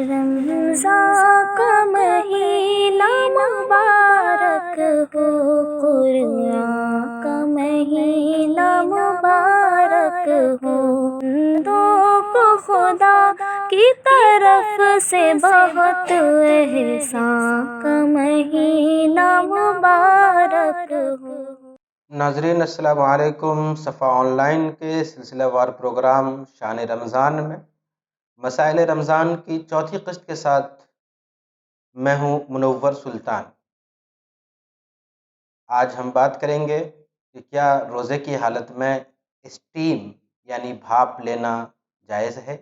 رمضان کا مہینہ مبارک ہو، قرآن کا مہینہ مبارک ہو، بندوں کو خدا کی طرف سے بہت احسان کا مہینہ مبارک ہو۔ ناظرین السلام علیکم۔ صفا آن لائن کے سلسلہ وار پروگرام شان رمضان میں مسائل رمضان کی چوتھی قسط کے ساتھ میں ہوں منور سلطان۔ آج ہم بات کریں گے کہ کیا روزے کی حالت میں اسٹیم یعنی بھاپ لینا جائز ہے؟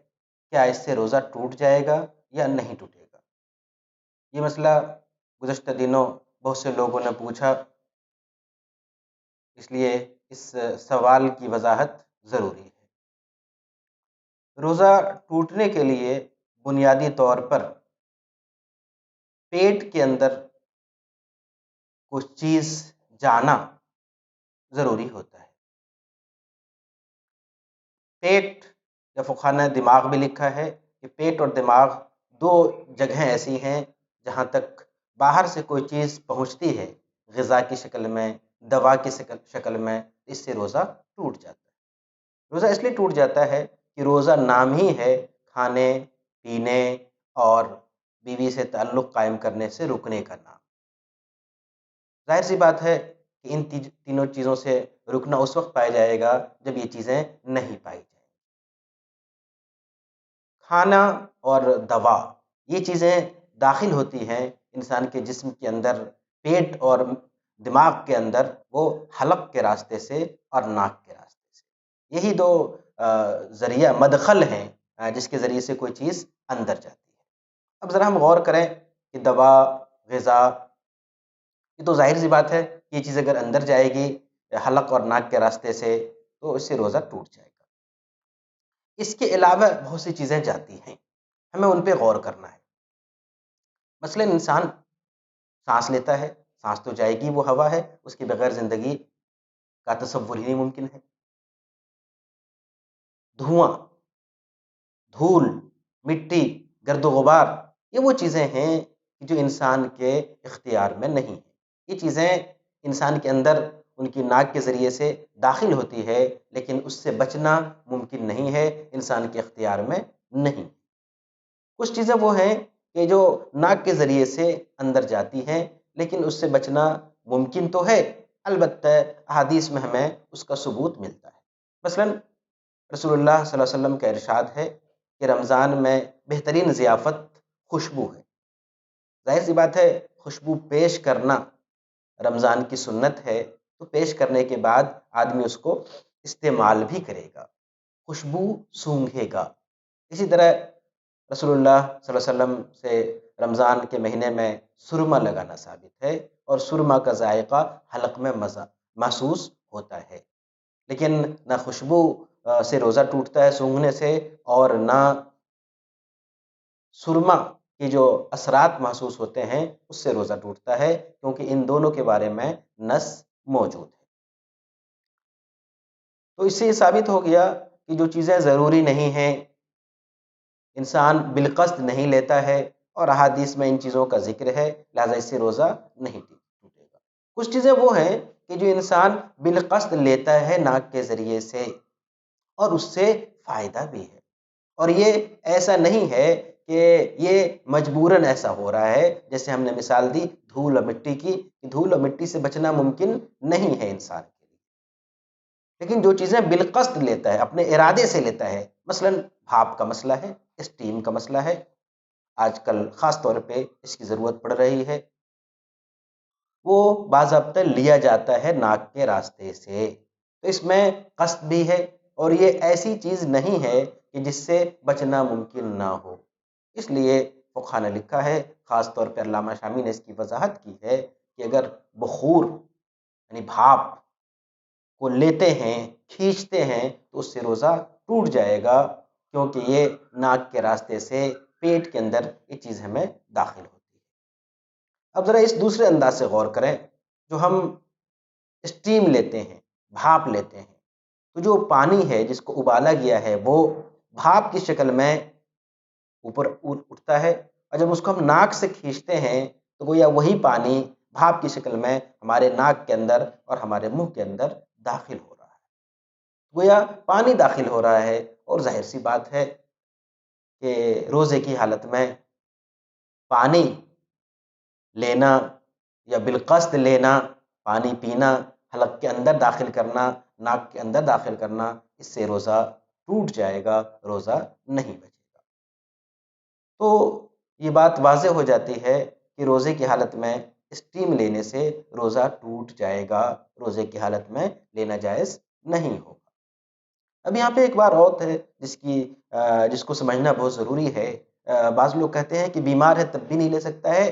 کیا اس سے روزہ ٹوٹ جائے گا یا نہیں ٹوٹے گا؟ یہ مسئلہ گزشتہ دنوں بہت سے لوگوں نے پوچھا، اس لیے اس سوال کی وضاحت ضروری ہے۔ روزہ ٹوٹنے کے لیے بنیادی طور پر پیٹ کے اندر کچھ چیز جانا ضروری ہوتا ہے۔ پیٹ یا فقہاء دماغ بھی لکھا ہے کہ پیٹ اور دماغ دو جگہیں ایسی ہیں جہاں تک باہر سے کوئی چیز پہنچتی ہے غذا کی شکل میں، دوا کی شکل میں، اس سے روزہ ٹوٹ جاتا ہے۔ روزہ اس لیے ٹوٹ جاتا ہے کہ روزہ نام ہی ہے کھانے پینے اور بیوی سے تعلق قائم کرنے سے رکنے کا نام۔ ظاہر سی بات ہے کہ ان تینوں چیزوں سے رکنا اس وقت پایا جائے گا جب یہ چیزیں نہیں پائی جائیں۔ کھانا اور دوا یہ چیزیں داخل ہوتی ہیں انسان کے جسم کے اندر، پیٹ اور دماغ کے اندر، وہ حلق کے راستے سے اور ناک کے راستے سے۔ یہی دو ذریعہ مدخل ہیں جس کے ذریعے سے کوئی چیز اندر جاتی ہے۔ اب ذرا ہم غور کریں کہ دوا، غذا، یہ تو ظاہر سی بات ہے کہ یہ چیز اگر اندر جائے گی حلق اور ناک کے راستے سے تو اس سے روزہ ٹوٹ جائے گا۔ اس کے علاوہ بہت سی چیزیں جاتی ہیں، ہمیں ان پہ غور کرنا ہے۔ مثلا انسان سانس لیتا ہے، سانس تو جائے گی، وہ ہوا ہے، اس کے بغیر زندگی کا تصور ہی نہیں ممکن ہے۔ دھواں، دھول، مٹی، گرد و غبار، یہ وہ چیزیں ہیں جو انسان کے اختیار میں نہیں ہیں۔ یہ چیزیں انسان کے اندر ان کی ناک کے ذریعے سے داخل ہوتی ہے، لیکن اس سے بچنا ممکن نہیں ہے، انسان کے اختیار میں نہیں۔ کچھ چیزیں وہ ہیں کہ جو ناک کے ذریعے سے اندر جاتی ہیں، لیکن اس سے بچنا ممکن تو ہے، البتہ احادیث میں ہمیں اس کا ثبوت ملتا ہے۔ مثلا رسول اللہ صلی اللہ علیہ وسلم کا ارشاد ہے کہ رمضان میں بہترین ضیافت خوشبو ہے۔ ظاہر سی بات ہے خوشبو پیش کرنا رمضان کی سنت ہے، تو پیش کرنے کے بعد آدمی اس کو استعمال بھی کرے گا، خوشبو سونگھے گا۔ اسی طرح رسول اللہ صلی اللہ علیہ وسلم سے رمضان کے مہینے میں سرما لگانا ثابت ہے، اور سرما کا ذائقہ حلق میں محسوس ہوتا ہے۔ لیکن نہ خوشبو سے روزہ ٹوٹتا ہے سونگھنے سے، اور نہ سرما کے جو اثرات محسوس ہوتے ہیں اس سے روزہ ٹوٹتا ہے، کیونکہ ان دونوں کے بارے میں نص موجود ہے۔ تو اس سے یہ ثابت ہو گیا کہ جو چیزیں ضروری نہیں ہیں انسان بالقصد نہیں لیتا ہے، اور احادیث میں ان چیزوں کا ذکر ہے، لہذا اس سے روزہ نہیں ٹوٹے گا۔ کچھ چیزیں وہ ہیں کہ جو انسان بالقصد لیتا ہے ناک کے ذریعے سے، اور اس سے فائدہ بھی ہے، اور یہ ایسا نہیں ہے کہ یہ مجبوراً ایسا ہو رہا ہے، جیسے ہم نے مثال دی دھول اور مٹی کی، دھول اور مٹی سے بچنا ممکن نہیں ہے انسان کے لیے۔ لیکن جو چیزیں بالقصد لیتا ہے، اپنے ارادے سے لیتا ہے، مثلا بھاپ کا مسئلہ ہے، اسٹیم کا مسئلہ ہے، آج کل خاص طور پہ اس کی ضرورت پڑ رہی ہے، وہ باضابطہ لیا جاتا ہے ناک کے راستے سے، تو اس میں قصد بھی ہے، اور یہ ایسی چیز نہیں ہے کہ جس سے بچنا ممکن نہ ہو۔ اس لیے فقہاء نے لکھا ہے، خاص طور پہ علامہ شامی نے اس کی وضاحت کی ہے کہ اگر بخور یعنی بھاپ کو لیتے ہیں، کھینچتے ہیں، تو اس سے روزہ ٹوٹ جائے گا، کیونکہ یہ ناک کے راستے سے پیٹ کے اندر یہ چیز ہمیں داخل ہوتی ہے۔ اب ذرا اس دوسرے انداز سے غور کریں، جو ہم اسٹیم لیتے ہیں، بھاپ لیتے ہیں، تو جو پانی ہے جس کو ابالا گیا ہے وہ بھاپ کی شکل میں اوپر اٹھتا ہے، اور جب اس کو ہم ناک سے کھینچتے ہیں تو گویا وہی پانی بھاپ کی شکل میں ہمارے ناک کے اندر اور ہمارے منہ کے اندر داخل ہو رہا ہے، گویا پانی داخل ہو رہا ہے۔ اور ظاہر سی بات ہے کہ روزے کی حالت میں پانی لینا یا بالقصد لینا، پانی پینا، حلق کے اندر داخل کرنا، ناک کے اندر داخل کرنا، اس سے روزہ ٹوٹ جائے گا، روزہ نہیں بچے گا۔ تو یہ بات واضح ہو جاتی ہے کہ روزے کی حالت میں اسٹیم لینے سے روزہ ٹوٹ جائے گا، روزے کی حالت میں لینا جائز نہیں ہوگا۔ اب یہاں پہ ایک بات اور ہے جس کو سمجھنا بہت ضروری ہے۔ بعض لوگ کہتے ہیں کہ بیمار ہے تب بھی نہیں لے سکتا ہے۔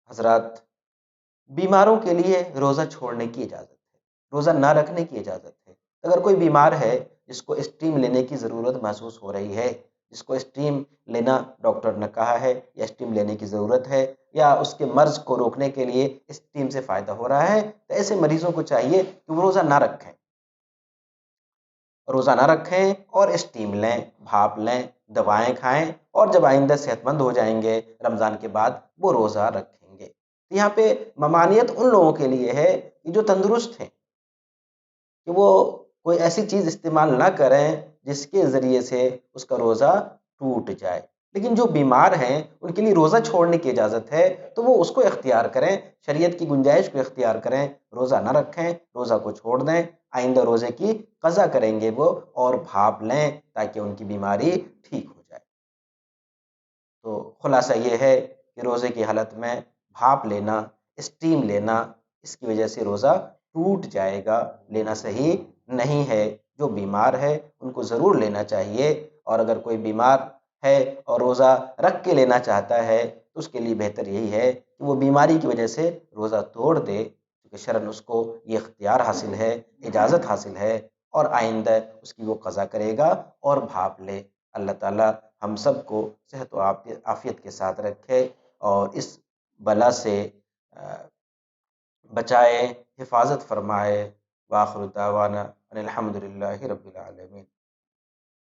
حضرات، بیماروں کے لیے روزہ چھوڑنے کی اجازت ہے، روزہ نہ رکھنے کی اجازت ہے۔ اگر کوئی بیمار ہے جس کو اسٹیم لینے کی ضرورت محسوس ہو رہی ہے، جس کو اسٹیم لینا ڈاکٹر نے کہا ہے یا اسٹیم لینے کی ضرورت ہے، یا اس کے مرض کو روکنے کے لیے اسٹیم سے فائدہ ہو رہا ہے، تو ایسے مریضوں کو چاہیے کہ وہ روزہ نہ رکھیں، روزہ نہ رکھیں اور اسٹیم لیں، بھاپ لیں، دوائیں کھائیں، اور جب آئندہ صحت مند ہو جائیں گے رمضان کے بعد وہ روزہ رکھیں گے۔ یہاں پہ ممانعت ان لوگوں کے لیے ہے کہ جو تندرست ہیں، کہ وہ کوئی ایسی چیز استعمال نہ کریں جس کے ذریعے سے اس کا روزہ ٹوٹ جائے۔ لیکن جو بیمار ہیں ان کے لیے روزہ چھوڑنے کی اجازت ہے، تو وہ اس کو اختیار کریں، شریعت کی گنجائش کو اختیار کریں، روزہ نہ رکھیں، روزہ کو چھوڑ دیں، آئندہ روزے کی قضا کریں گے وہ، اور بھاپ لیں تاکہ ان کی بیماری ٹھیک ہو جائے۔ تو خلاصہ یہ ہے کہ روزے کی حالت میں بھاپ لینا، اسٹیم لینا، اس کی وجہ سے روزہ ٹوٹ جائے گا، لینا صحیح نہیں ہے۔ جو بیمار ہے ان کو ضرور لینا چاہیے، اور اگر کوئی بیمار ہے اور روزہ رکھ کے لینا چاہتا ہے تو اس کے لیے بہتر یہی ہے کہ وہ بیماری کی وجہ سے روزہ توڑ دے، کیونکہ شرعاً اس کو یہ اختیار حاصل ہے، اجازت حاصل ہے، اور آئندہ اس کی وہ قضا کرے گا اور بھاپ لے۔ اللہ تعالیٰ ہم سب کو صحت و عافیت کے ساتھ رکھے اور اس بلا سے بچائے، حفاظت فرمائے۔ وآخر دعوانا ان الحمد للہ رب العالمین۔